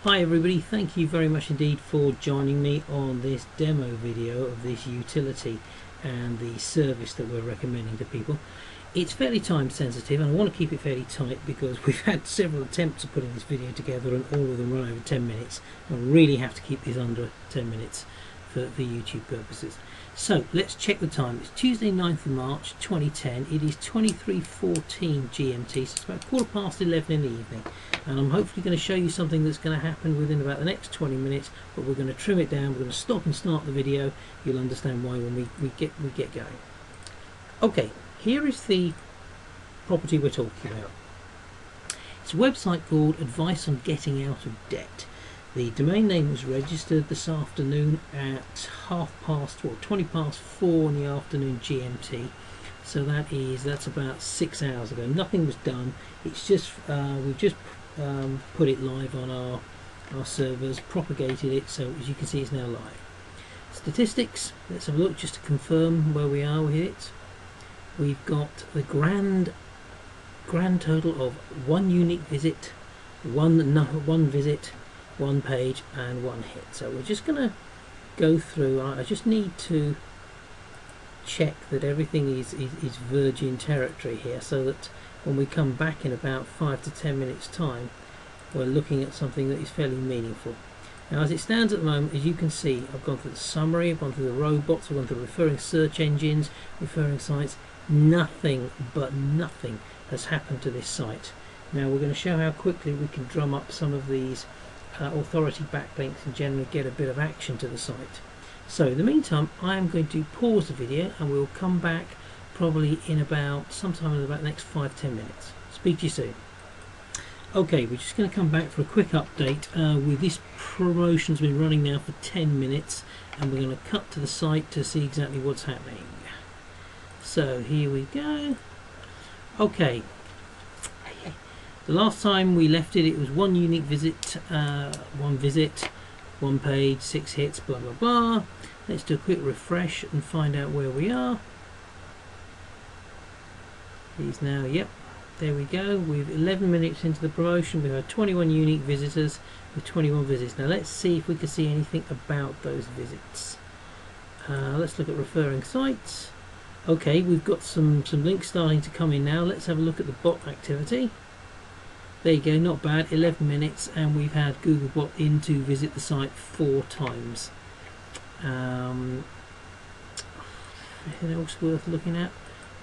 Hi everybody, thank you very much indeed for joining me on this demo video of this utility and the service that we're recommending to people. It's fairly time sensitive and I want to keep it fairly tight because we've had several attempts of putting this video together and all of them run over 10 minutes. I really have to keep these under 10 minutes for YouTube purposes. So let's check the time. It's Tuesday 9th of March 2010. It is 23:14 GMT, so it's about 11:15 in the evening, and I'm hopefully going to show you something that's going to happen within about the next 20 minutes, but we're going to trim it down. We're going to stop and start the video. You'll understand why when we get going. Okay, here is the property we're talking about. It's a website called Advice on Getting Out of Debt. The domain name was registered this afternoon at 20 past 4 in the afternoon GMT. So that's about 6 hours ago. Nothing was done. It's just we've just put it live on our servers, propagated it, so as you can see it's now live. Statistics. Let's have a look just to confirm where we are with it. We've got the grand total of one unique visit, one visit, one page and one hit. So we're just going to go through. I just need to check that everything is virgin territory here, so that when we come back in about 5 to 10 minutes time we're looking at something that is fairly meaningful. Now as it stands at the moment, as you can see, I've gone through the summary, I've gone through the robots, I've gone through referring search engines, referring sites. Nothing but nothing has happened to this site. Now we're going to show how quickly we can drum up some of these authority backlinks and generally get a bit of action to the site. So in the meantime I am going to pause the video and we'll come back probably in about sometime in about the next 5-10 minutes. Speak to you soon. Okay, we're just going to come back for a quick update. With this promotion's been running now for 10 minutes and we're going to cut to the site to see exactly what's happening. So here we go. Okay, the last time we left it, it was one unique visit, one page, 6 hits, blah blah blah. Let's do a quick refresh and find out where we are. He's now, yep, there we go. We've 11 minutes into the promotion. We've had 21 unique visitors with 21 visits. Now let's see if we can see anything about those visits. Let's look at referring sites. Okay, we've got some links starting to come in now. Let's have a look at the bot activity. There you go, not bad, 11 minutes, and we've had Googlebot in to visit the site 4 times. Anything else worth looking at?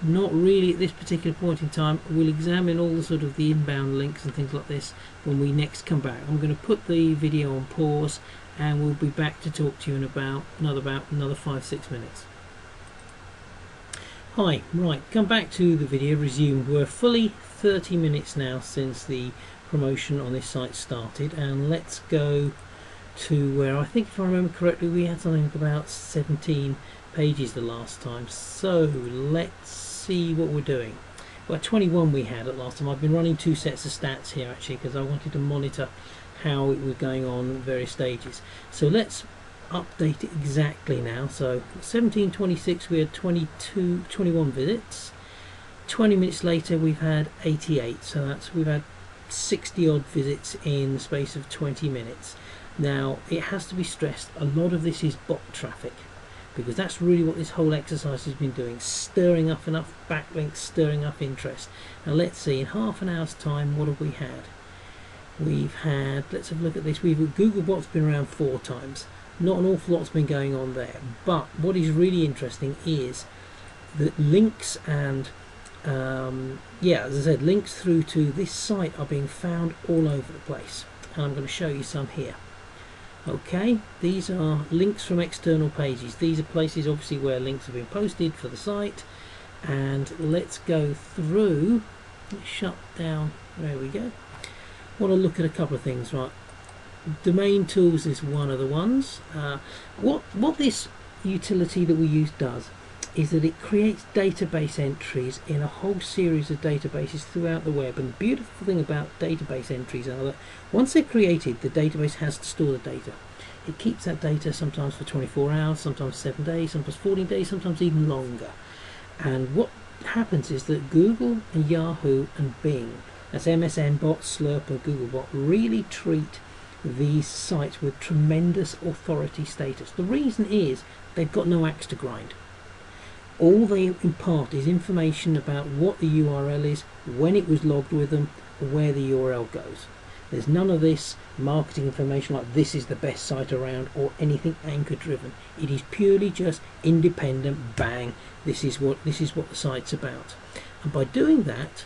Not really at this particular point in time. We'll examine all the sort of the inbound links and things like this when we next come back. I'm going to put the video on pause and we'll be back to talk to you in about another 5-6 minutes. Hi, right, come back to the video, resumed. We're fully 30 minutes now since the promotion on this site started, and let's go to where, I think if I remember correctly, we had something about 17 pages the last time. So let's see what we're doing. Well, 21 we had at last time. I've been running 2 sets of stats here actually because I wanted to monitor how it was going on at various stages. So let's update it exactly now. So 17:26 we had 21 visits. 20 minutes later we've had 88, so we've had 60 odd visits in the space of 20 minutes. Now it has to be stressed, a lot of this is bot traffic, because that's really what this whole exercise has been doing, stirring up enough backlinks, stirring up interest. Now let's see, in half an hour's time what have we had? We've had, let's have a look at this, Googlebot's been around 4 times. Not an awful lot's been going on there, but what is really interesting is that links and yeah, as I said, links through to this site are being found all over the place, and I'm going to show you some here. Okay, these are links from external pages. These are places obviously where links have been posted for the site, and let's go through. Let's shut down, there we go. Want to look at a couple of things, right? Domain tools is one of the ones. What this utility that we use does is that it creates database entries in a whole series of databases throughout the web. And the beautiful thing about database entries are that once they're created, the database has to store the data. It keeps that data sometimes for 24 hours, sometimes 7 days, sometimes 14 days, sometimes even longer. And what happens is that Google and Yahoo and Bing, that's MSN Bot, Slurper, Googlebot, really treat these sites with tremendous authority status. The reason is they've got no axe to grind. All they impart is information about what the URL is, when it was logged with them, where the URL goes. There's none of this marketing information like this is the best site around or anything anchor driven. It is purely just independent, bang, this is what the site's about. And by doing that,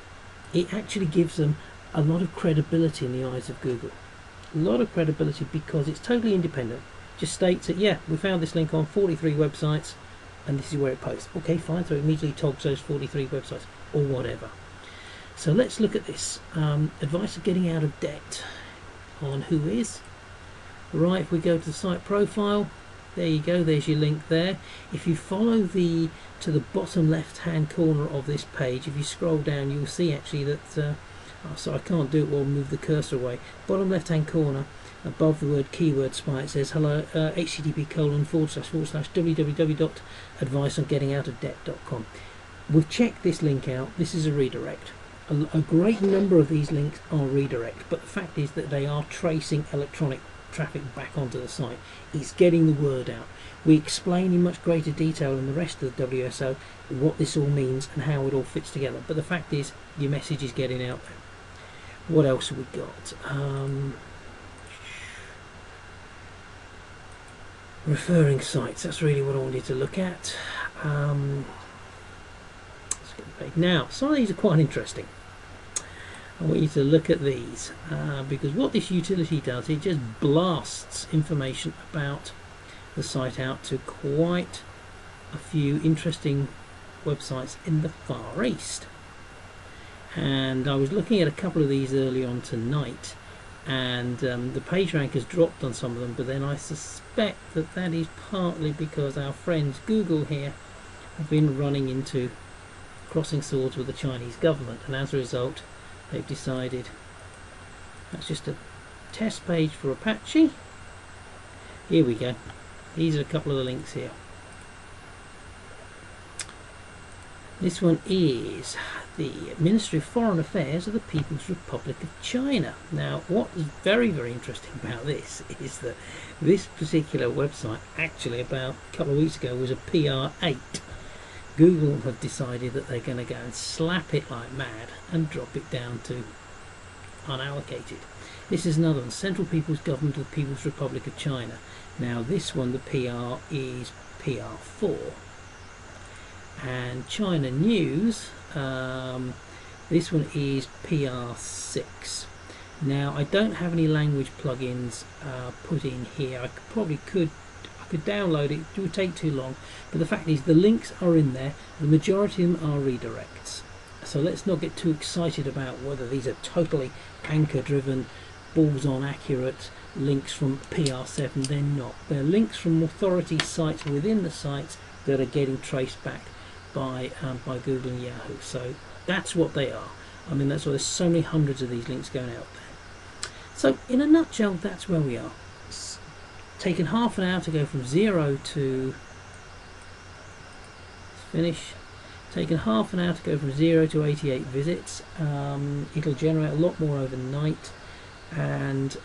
it actually gives them a lot of credibility in the eyes of Google. A lot of credibility because it's totally independent. Just states that, yeah, we found this link on 43 websites and this is where it posts. Okay, fine, so it immediately tags those 43 websites or whatever. So let's look at this. Advice of getting out of debt on Whois. Right, if we go to the site profile, there you go, there's your link there. If you follow to the bottom left hand corner of this page, if you scroll down, you'll see actually that so I can't do it while I move the cursor away. Bottom left hand corner above the word keyword spy, it says hello http://www.adviceongettingoutofdebt.com. We've checked this link out. This is a redirect. A great number of these links are redirect, but the fact is that they are tracing electronic traffic back onto the site. It's getting the word out. We explain in much greater detail in the rest of the WSO what this all means and how it all fits together, but the fact is your message is getting out there. What else have we got? Referring sites, that's really what I wanted to look at. Now, some of these are quite interesting. I want you to look at these because what this utility does, it just blasts information about the site out to quite a few interesting websites in the Far East. And I was looking at a couple of these early on tonight, and the page rank has dropped on some of them, but then I suspect that that is partly because our friends Google here have been running into crossing swords with the Chinese government, and as a result they've decided that's just a test page for Apache. Here we go. These are a couple of the links here. This one is the Ministry of Foreign Affairs of the People's Republic of China. Now, what is very, very interesting about this is that this particular website actually about a couple of weeks ago was a PR8. Google have decided that they're going to go and slap it like mad and drop it down to unallocated. This is another one, Central People's Government of the People's Republic of China. Now this one, the PR is PR4. And China News, this one is PR6. Now I don't have any language plugins put in here. I could download it. It would take too long, but the fact is the links are in there. The majority of them are redirects, so let's not get too excited about whether these are totally anchor driven, balls on accurate links from PR7. They're not. They're links from authority sites within the sites that are getting traced back by Google and Yahoo. So that's what they are. I mean, that's why there's so many hundreds of these links going out there. So in a nutshell, that's where we are. Taken half an hour to go from 0 to finish. Taken half an hour to go from 0 to 88 visits. It'll generate a lot more overnight, and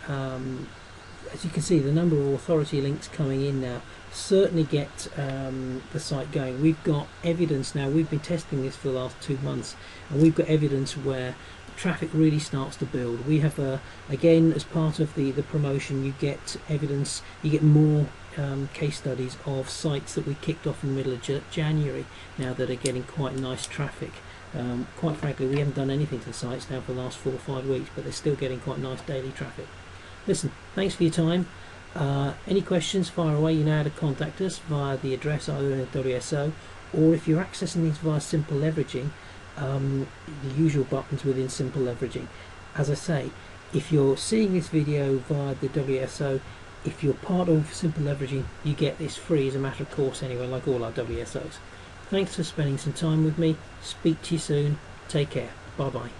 as you can see, the number of authority links coming in now certainly get the site going. We've got evidence now. We've been testing this for the last 2 months, and we've got evidence where traffic really starts to build. We have again, as part of the promotion, you get evidence, you get more case studies of sites that we kicked off in the middle of January now that are getting quite nice traffic. Quite frankly, we haven't done anything to the sites now for the last 4 or 5 weeks, but they're still getting quite nice daily traffic. Listen, thanks for your time. Any questions, fire away. You know how to contact us via the address either in the WSO, or if you're accessing these via Simple Leveraging, the usual buttons within Simple Leveraging. As I say, if you're seeing this video via the WSO, if you're part of Simple Leveraging, you get this free as a matter of course anyway, like all our WSOs. Thanks for spending some time with me. Speak to you soon. Take care. Bye bye.